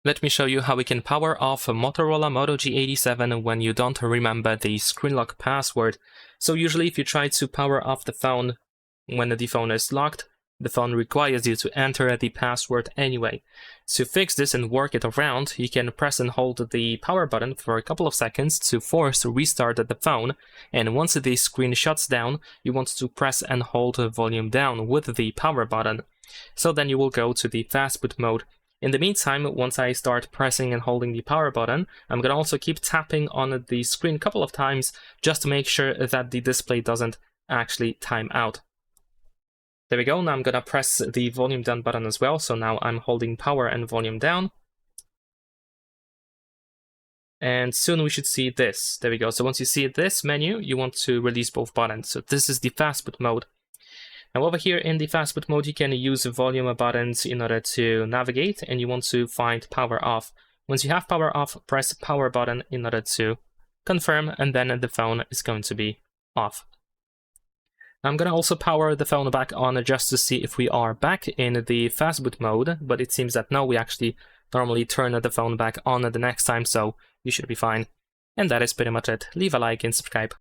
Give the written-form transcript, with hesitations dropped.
Let me show you how we can power off a Motorola Moto G87 when you don't remember the screen lock password. So usually if you try to power off the phone when the phone is locked, the phone requires you to enter the password anyway. To fix this and work it around, you can press and hold the power button for a couple of seconds to force restart the phone, and once the screen shuts down, you want to press and hold volume down with the power button. So then you will go to the fast boot mode. In the meantime, once I start pressing and holding the power button, I'm going to also keep tapping on the screen a couple of times just to make sure that the display doesn't actually time out. There we go. Now I'm going to press the volume down button as well. So now I'm holding power and volume down. And soon we should see this. There we go. So once you see this menu, you want to release both buttons. So this is the fast boot mode. Now over here in the fast boot mode, you can use volume buttons in order to navigate, and you want to find power off. Once you have power off, press power button in order to confirm, and then the phone is going to be off. Now I'm going to also power the phone back on just to see if we are back in the fast boot mode, but it seems that no, we actually normally turn the phone back on the next time, so you should be fine. And that is pretty much it. Leave a like and subscribe.